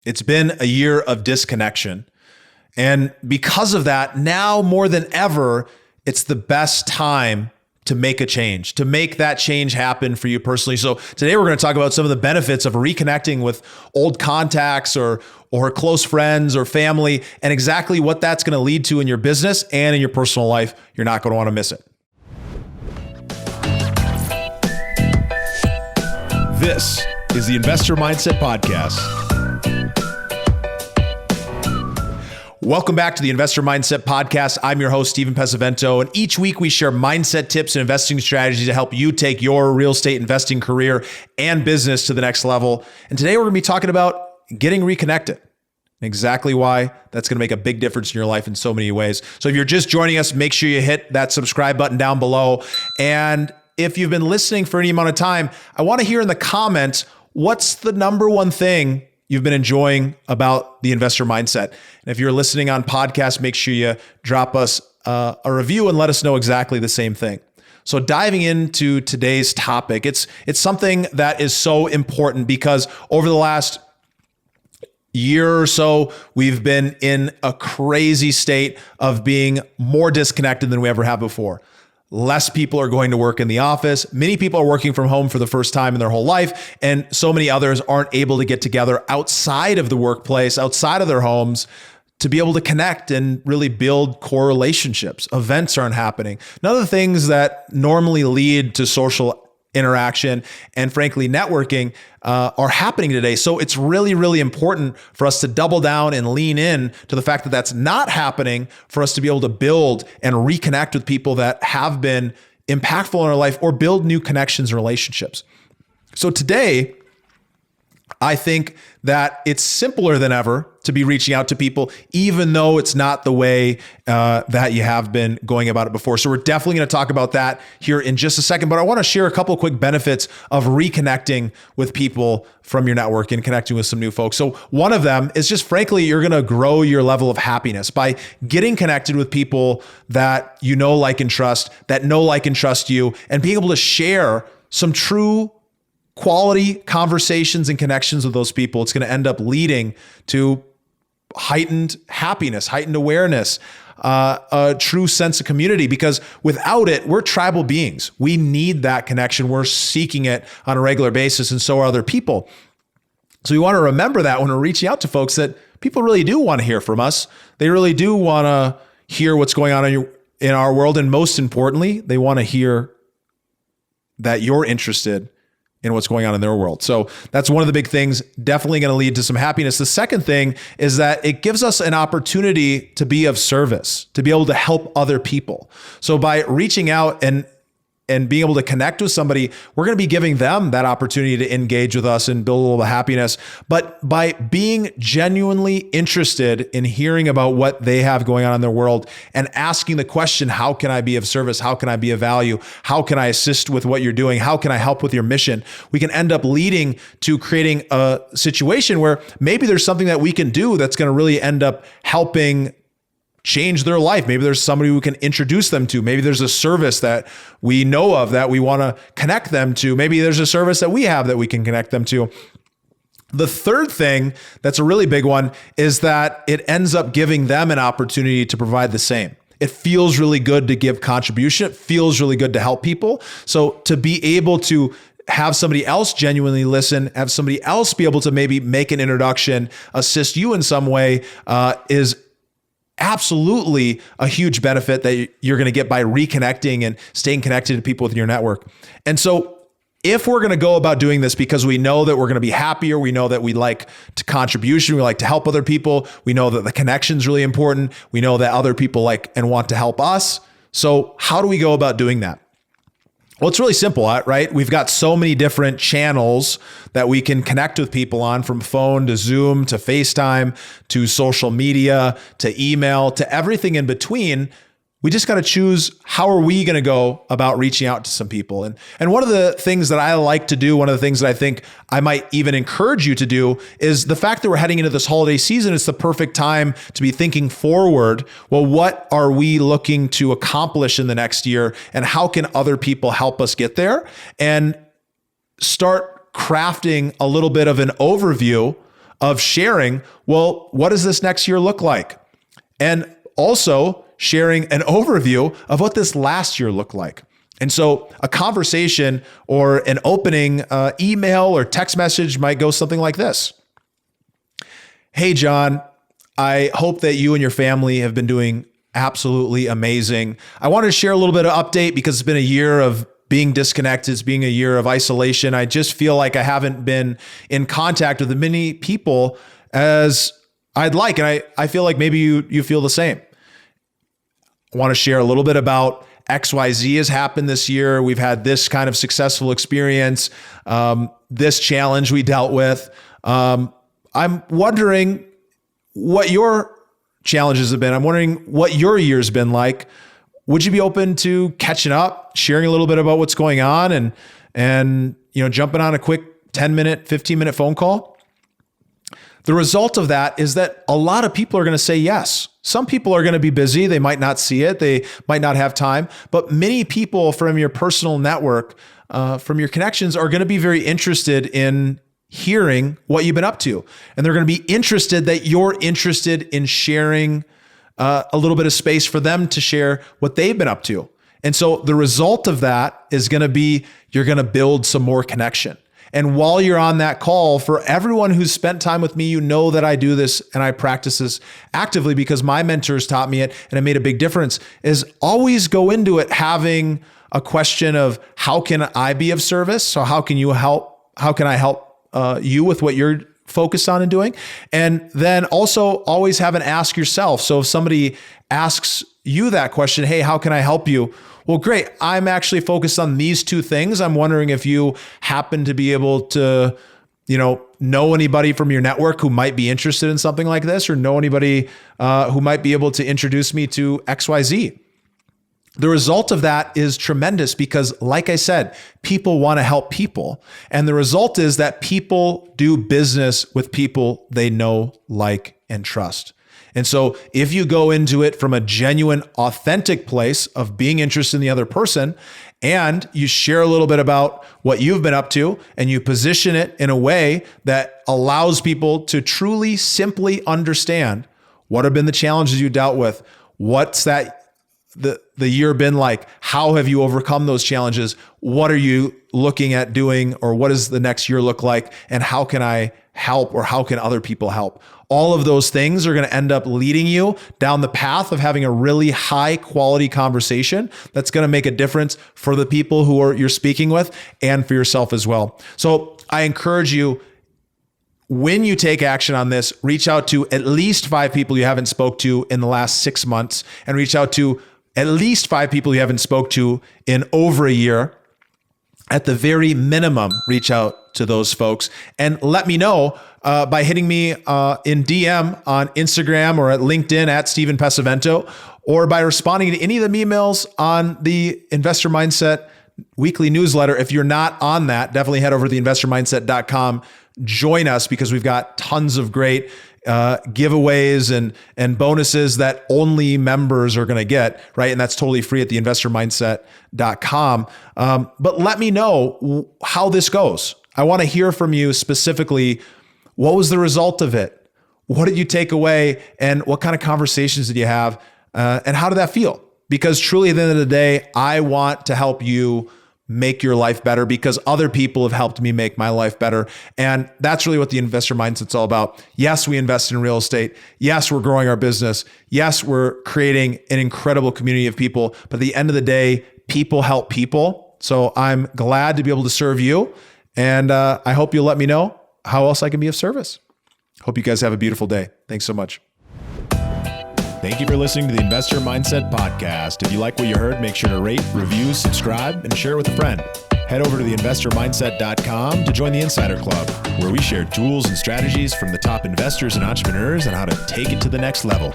It's been a year of disconnection. And because of that, now more than ever, it's the best time to make a change, to make that change happen for you personally. So today we're going to talk about some of the benefits of reconnecting with old contacts or close friends or family, and exactly what that's going to lead to in your business and in your personal life. You're not going to want to miss it. This is the Investor Mindset Podcast. Welcome back to the Investor Mindset Podcast. I'm your host, Steven Pesavento, and each week we share mindset tips and investing strategies to help you take your real estate investing career and business to the next level. And today we're going to be talking about getting reconnected, and exactly why that's going to make a big difference in your life in so many ways. So if you're just joining us, make sure you hit that subscribe button down below. And if you've been listening for any amount of time, I want to hear in the comments, what's the number one thing you've been enjoying about the investor mindset? And if you're listening on podcast, make sure you drop us a review and let us know exactly the same thing. So diving into today's topic, it's something that is so important because over the last year or so, we've been in a crazy state of being more disconnected than we ever have before. Less people are going to work in the office. Many people are working from home for the first time in their whole life. And so many others aren't able to get together outside of the workplace, outside of their homes, to be able to connect and really build core relationships. Events aren't happening. None of the things that normally lead to social interaction and frankly, networking are happening today. So it's really, really important for us to double down and lean in to the fact that that's not happening, for us to be able to build and reconnect with people that have been impactful in our life or build new connections and relationships. So today, I think that it's simpler than ever to be reaching out to people, even though it's not the way that you have been going about it before. So we're definitely going to talk about that here in just a second, but I want to share a couple of quick benefits of reconnecting with people from your network and connecting with some new folks. So one of them is just frankly, you're going to grow your level of happiness by getting connected with people that you know, like, and trust, that know, like, and trust you, and being able to share some true quality conversations and connections with those people. It's going to end up leading to heightened happiness, heightened awareness, a true sense of community, because without it, we're tribal beings. We need that connection. We're seeking it on a regular basis, and so are other people. So we want to remember that when we're reaching out to folks, that people really do want to hear from us. They really do want to hear what's going on in our world. And most importantly, they want to hear that you're interested in what's going on in their world. So that's one of the big things, definitely going to lead to some happiness. The second thing is that it gives us an opportunity to be of service, to be able to help other people. So by reaching out and being able to connect with somebody, we're going to be giving them that opportunity to engage with us and build a little bit of happiness. But by being genuinely interested in hearing about what they have going on in their world and asking the question, how can I be of service? How can I be of value? How can I assist with what you're doing? How can I help with your mission? We can end up leading to creating a situation where maybe there's something that we can do that's going to really end up helping change their life. Maybe there's somebody we can introduce them to. Maybe there's a service that we know of that we want to connect them to. Maybe there's a service that we have that we can connect them to. The third thing that's a really big one is that it ends up giving them an opportunity to provide the same. It feels really good to give contribution. It feels really good to help people. So to be able to have somebody else genuinely listen, have somebody else be able to maybe make an introduction, assist you in some way, is absolutely a huge benefit that you're going to get by reconnecting and staying connected to people within your network. And so if we're going to go about doing this because we know that we're going to be happier, we know that we like to contribution, we like to help other people, we know that the connection is really important, we know that other people like and want to help us. So how do we go about doing that? Well, it's really simple, right? We've got so many different channels that we can connect with people on, from phone to Zoom to FaceTime to social media to email to everything in between. We just got to choose, how are we going to go about reaching out to some people? And one of the things that I like to do, one of the things that I think I might even encourage you to do, is the fact that we're heading into this holiday season. It's the perfect time to be thinking forward. Well, what are we looking to accomplish in the next year? And how can other people help us get there? And start crafting a little bit of an overview of sharing, well, what does this next year look like? And also sharing an overview of what this last year looked like. And so a conversation or an opening email or text message might go something like this. Hey, John, I hope that you and your family have been doing absolutely amazing. I wanted to share a little bit of update because it's been a year of being disconnected. It's being a year of isolation. I just feel like I haven't been in contact with as many people as I'd like. And I feel like maybe you feel the same. I want to share a little bit about XYZ has happened this year. We've had this kind of successful experience, this challenge we dealt with. I'm wondering what your challenges have been. I'm wondering what your year's been like. Would you be open to catching up, sharing a little bit about what's going on and jumping on a quick 10-minute, 15-minute phone call? The result of that is that a lot of people are going to say yes. Some people are going to be busy. They might not see it. They might not have time. But many people from your personal network, from your connections, are going to be very interested in hearing what you've been up to. And they're going to be interested that you're interested in sharing a little bit of space for them to share what they've been up to. And so the result of that is going to be you're going to build some more connection. And while you're on that call, for everyone who's spent time with me, you know that I do this and I practice this actively because my mentors taught me it and it made a big difference, is always go into it having a question of how can I be of service? So how can you help? How can I help you with what you're focused on and doing? And then also always have an ask yourself. So if somebody asks you that question, hey, how can I help you? Well, great. I'm actually focused on these two things. I'm wondering if you happen to be able to, know anybody from your network who might be interested in something like this, or know anybody who might be able to introduce me to XYZ. The result of that is tremendous because, like I said, people want to help people. And the result is that people do business with people they know, like, and trust. And so if you go into it from a genuine, authentic place of being interested in the other person, and you share a little bit about what you've been up to, and you position it in a way that allows people to truly, simply understand what have been the challenges you dealt with, what's the year been like, how have you overcome those challenges, what are you looking at doing, or what does the next year look like, and how can I help, or how can other people help? All of those things are going to end up leading you down the path of having a really high quality conversation that's going to make a difference for the people who you're speaking with and for yourself as well. So I encourage you, when you take action on this, reach out to at least 5 people you haven't spoke to in the last 6 months, and reach out to at least 5 people you haven't spoke to in over a year. At the very minimum, reach out to those folks and let me know by hitting me in DM on Instagram or at LinkedIn at Steven Pesavento, or by responding to any of the emails on the Investor Mindset weekly newsletter. If you're not on that, definitely head over to theinvestormindset.com. Join us because we've got tons of great giveaways and bonuses that only members are going to get, right? And that's totally free at theinvestormindset.com. But let me know how this goes. I want to hear from you specifically. What was the result of it? What did you take away? And what kind of conversations did you have? And how did that feel? Because truly at the end of the day, I want to help you make your life better because other people have helped me make my life better. And that's really what the investor mindset's all about. Yes, we invest in real estate. Yes, we're growing our business. Yes, we're creating an incredible community of people. But at the end of the day, people help people. So I'm glad to be able to serve you. And I hope you'll let me know how else I can be of service. Hope you guys have a beautiful day. Thanks so much. Thank you for listening to the Investor Mindset Podcast. If you like what you heard, make sure to rate, review, subscribe, and share with a friend. Head over to theinvestormindset.com to join the Insider Club, where we share tools and strategies from the top investors and entrepreneurs on how to take it to the next level.